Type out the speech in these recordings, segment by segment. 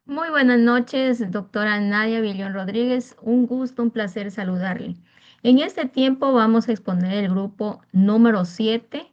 Muy buenas noches, doctora Nadia Villón Rodríguez. Un gusto, un placer saludarle. En este tiempo vamos a exponer el grupo número 7,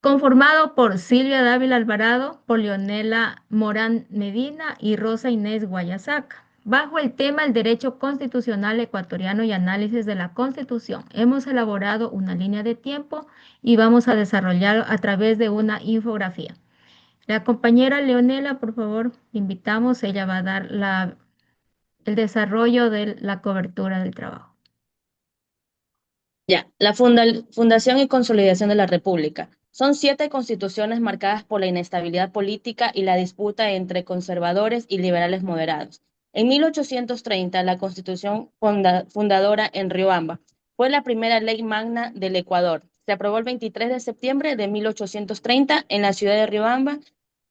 conformado por Silvia Dávila Alvarado, por Leonela Morán Medina y Rosa Inés Guayasaca. Bajo el tema El Derecho Constitucional Ecuatoriano y Análisis de la Constitución, hemos elaborado una línea de tiempo y vamos a desarrollar a través de una infografía. La compañera Leonela, por favor, invitamos, ella va a dar el desarrollo de la cobertura del trabajo. Ya, la fundación y consolidación de la República. Son siete constituciones marcadas por la inestabilidad política y la disputa entre conservadores y liberales moderados. En 1830, la constitución fundadora en Riobamba fue la primera ley magna del Ecuador. Se aprobó el 23 de septiembre de 1830 en la ciudad de Riobamba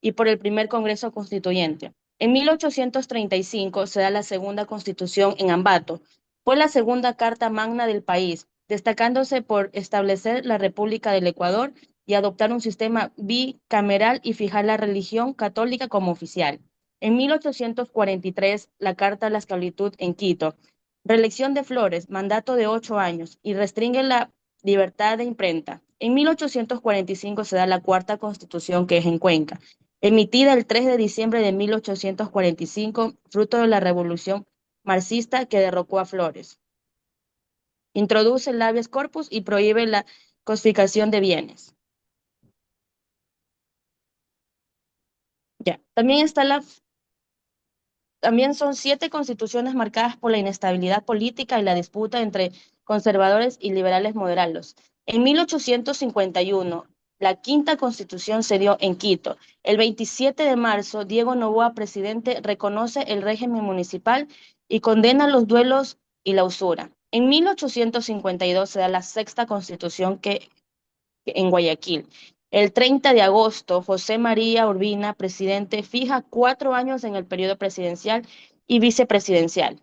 y por el primer Congreso Constituyente. En 1835 se da la segunda constitución en Ambato. Fue la segunda carta magna del país, destacándose por establecer la República del Ecuador y adoptar un sistema bicameral y fijar la religión católica como oficial. En 1843, la Carta de la Esclavitud en Quito. Reelección de Flores, mandato de 8 años y restringe la libertad de imprenta. En 1845 se da la cuarta constitución, que es en Cuenca, emitida el 3 de diciembre de 1845, fruto de la revolución marxista que derrocó a Flores. Introduce el habeas corpus y prohíbe la cosificación de bienes. Ya. También son siete constituciones marcadas por la inestabilidad política y la disputa entre conservadores y liberales moderados. En 1851, la quinta constitución se dio en Quito. El 27 de marzo, Diego Noboa, presidente, reconoce el régimen municipal y condena los duelos y la usura. En 1852 se da la sexta constitución en Guayaquil. El 30 de agosto, José María Urbina, presidente, fija 4 años en el periodo presidencial y vicepresidencial.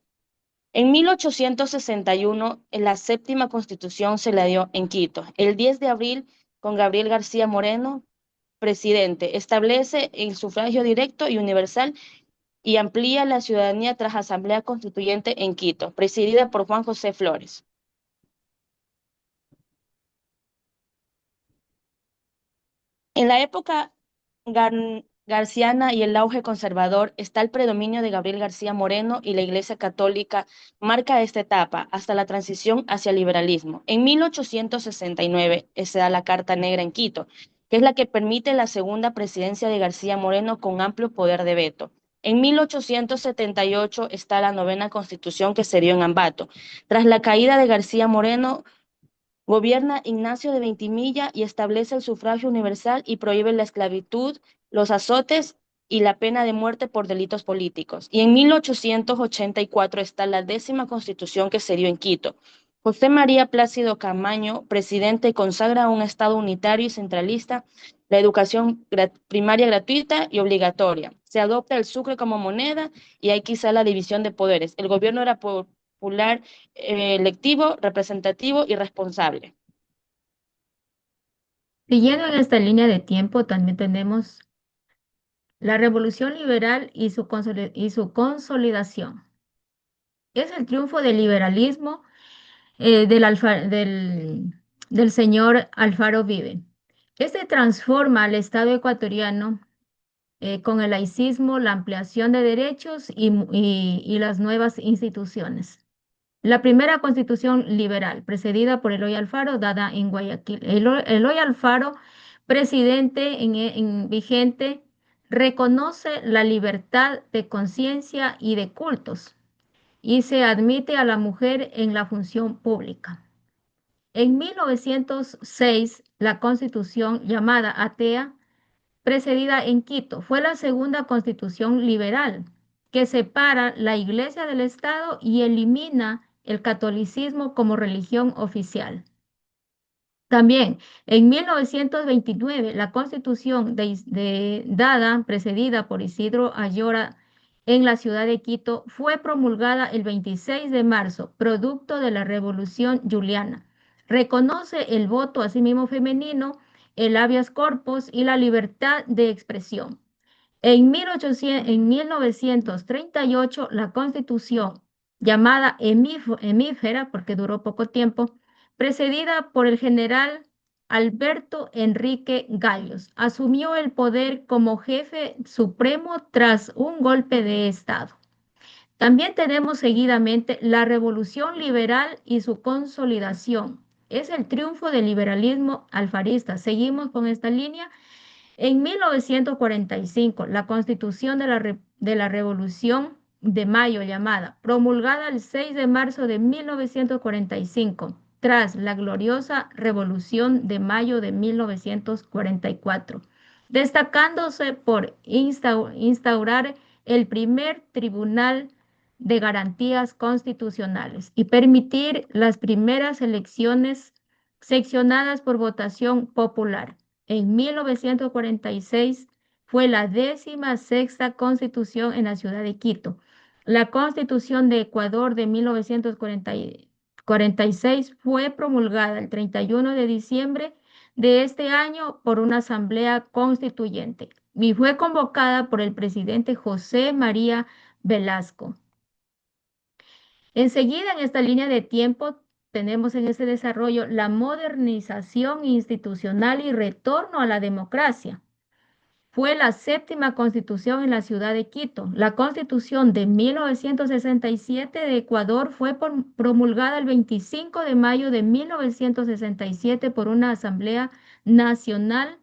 En 1861, la séptima constitución se la dio en Quito. El 10 de abril, con Gabriel García Moreno, presidente, establece el sufragio directo y universal y amplía la ciudadanía tras Asamblea Constituyente en Quito, presidida por Juan José Flores. En la época garciana y el auge conservador está el predominio de Gabriel García Moreno y la Iglesia Católica marca esta etapa hasta la transición hacia el liberalismo. En 1869 se da la Carta Negra en Quito, que es la que permite la segunda presidencia de García Moreno con amplio poder de veto. En 1878 está la novena constitución que se dio en Ambato. Tras la caída de García Moreno, gobierna Ignacio de Ventimilla y establece el sufragio universal y prohíbe la esclavitud, los azotes y la pena de muerte por delitos políticos. Y en 1884 está la décima constitución que se dio en Quito. José María Plácido Camaño, presidente, consagra un Estado unitario y centralista, la educación primaria gratuita y obligatoria. Se adopta el sucre como moneda y hay quizá la división de poderes. El gobierno era popular, electivo, representativo y responsable. Siguiendo en esta línea de tiempo, también tenemos la Revolución Liberal y su consolidación. Es el triunfo del liberalismo del señor Alfaro Vive. Este transforma al Estado ecuatoriano con el laicismo, la ampliación de derechos y las nuevas instituciones. La primera constitución liberal, precedida por Eloy Alfaro, dada en Guayaquil. Eloy Alfaro, presidente vigente, reconoce la libertad de conciencia y de cultos y se admite a la mujer en la función pública. En 1906, la constitución llamada Atea, precedida en Quito, fue la segunda constitución liberal que separa la Iglesia del Estado y elimina el catolicismo como religión oficial. También en 1929, la constitución dada, precedida por Isidro Ayora en la ciudad de Quito, fue promulgada el 26 de marzo, producto de la Revolución Juliana. Reconoce el voto asimismo femenino, el habeas corpus y la libertad de expresión. En 1938, la Constitución, llamada Hemífera, porque duró poco tiempo, precedida por el general Alberto Enrique Gallos, asumió el poder como jefe supremo tras un golpe de Estado. También tenemos seguidamente la Revolución Liberal y su consolidación. Es el triunfo del liberalismo alfarista. Seguimos con esta línea. En 1945, la Constitución de la Revolución de Mayo, llamada, promulgada el 6 de marzo de 1945, tras la gloriosa Revolución de Mayo de 1944, destacándose por instaurar el primer Tribunal de Garantías Constitucionales y permitir las primeras elecciones seccionadas por votación popular. En 1946 fue la 16ª constitución en la ciudad de Quito. La constitución de Ecuador de 1946 fue promulgada el 31 de diciembre de este año por una asamblea constituyente y fue convocada por el presidente José María Velasco. Enseguida, en esta línea de tiempo, tenemos en ese desarrollo la modernización institucional y retorno a la democracia. Fue la 7ª constitución en la ciudad de Quito. La constitución de 1967 de Ecuador fue promulgada el 25 de mayo de 1967 por una asamblea nacional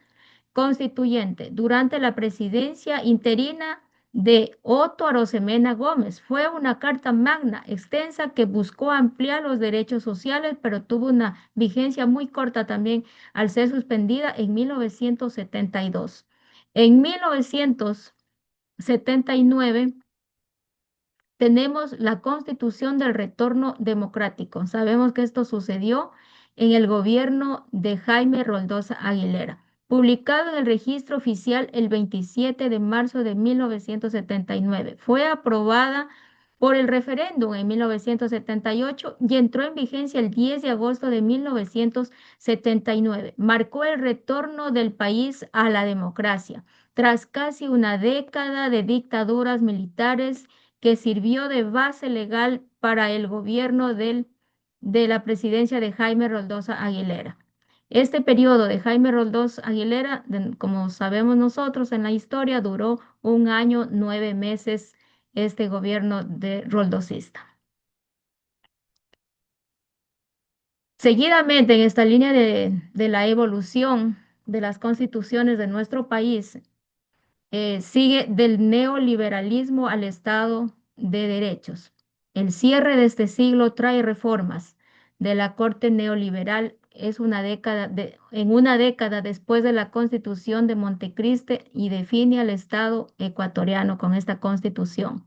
constituyente durante la presidencia interina de Otto Arosemena Gómez. Fue una carta magna extensa que buscó ampliar los derechos sociales, pero tuvo una vigencia muy corta también al ser suspendida en 1972. En 1979 tenemos la Constitución del Retorno Democrático. Sabemos que esto sucedió en el gobierno de Jaime Roldosa Aguilera, publicado en el registro oficial el 27 de marzo de 1979. Fue aprobada por el referéndum en 1978 y entró en vigencia el 10 de agosto de 1979. Marcó el retorno del país a la democracia, tras casi una década de dictaduras militares que sirvió de base legal para el gobierno de la presidencia de Jaime Roldosa Aguilera. Este periodo de Jaime Roldosa Aguilera, como sabemos nosotros en la historia, duró 1 año, 9 meses este gobierno de roldosista. Seguidamente, en esta línea de la evolución de las constituciones de nuestro país, sigue del neoliberalismo al Estado de derechos. El cierre de este siglo trae reformas de la corte neoliberal. Es en una década después de la Constitución de Montecristi y define al Estado ecuatoriano con esta constitución.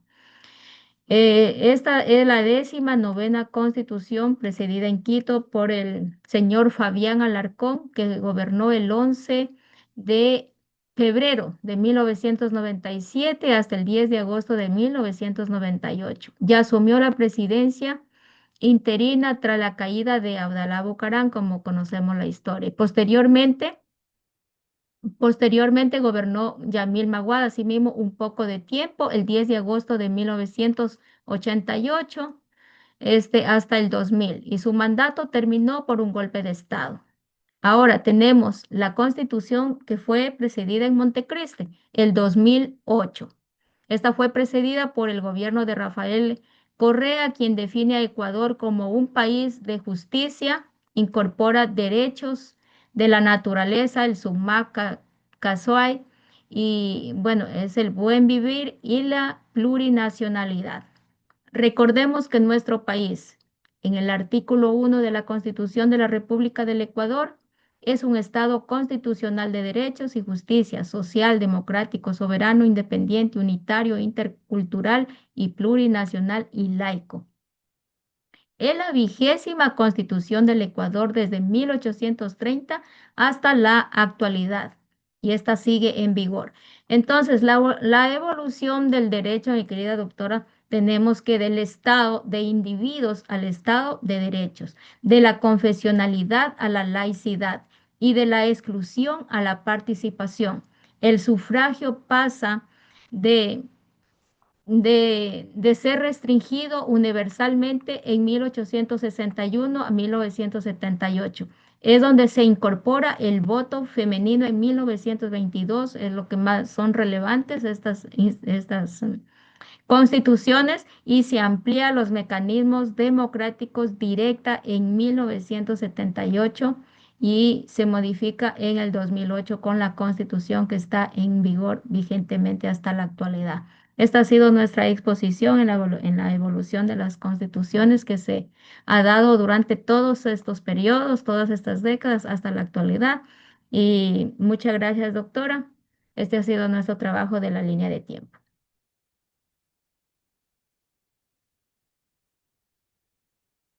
Esta es la 19ª constitución precedida en Quito por el señor Fabián Alarcón, que gobernó el 11 de febrero de 1997 hasta el 10 de agosto de 1998. Ya asumió la presidencia interina tras la caída de Abdalá Bucaram, como conocemos la historia. Posteriormente gobernó Yamil Maguad, asimismo un poco de tiempo, el 10 de agosto de 1988, hasta el 2000, y su mandato terminó por un golpe de Estado. Ahora tenemos la constitución que fue precedida en Montecristi, el 2008. Esta fue precedida por el gobierno de Rafael Correa, quien define a Ecuador como un país de justicia, incorpora derechos de la naturaleza, el summa casual, y bueno, es el buen vivir y la plurinacionalidad. Recordemos que nuestro país, en el artículo 1 de la Constitución de la República del Ecuador, es un Estado constitucional de derechos y justicia, social, democrático, soberano, independiente, unitario, intercultural y plurinacional y laico. Es la 20ª Constitución del Ecuador desde 1830 hasta la actualidad y esta sigue en vigor. Entonces, la evolución del derecho, mi querida doctora, tenemos que del estado de individuos al estado de derechos, de la confesionalidad a la laicidad y de la exclusión a la participación. El sufragio pasa de, de ser restringido universalmente en 1861 a 1978. Es donde se incorpora el voto femenino en 1922, es lo que más son relevantes estas constituciones, y se amplía los mecanismos democráticos directa en 1978 y se modifica en el 2008 con la constitución que está en vigor vigentemente hasta la actualidad. Esta ha sido nuestra exposición en la evolución de las constituciones que se ha dado durante todos estos periodos, todas estas décadas hasta la actualidad. Y muchas gracias, doctora. Este ha sido nuestro trabajo de la línea de tiempo.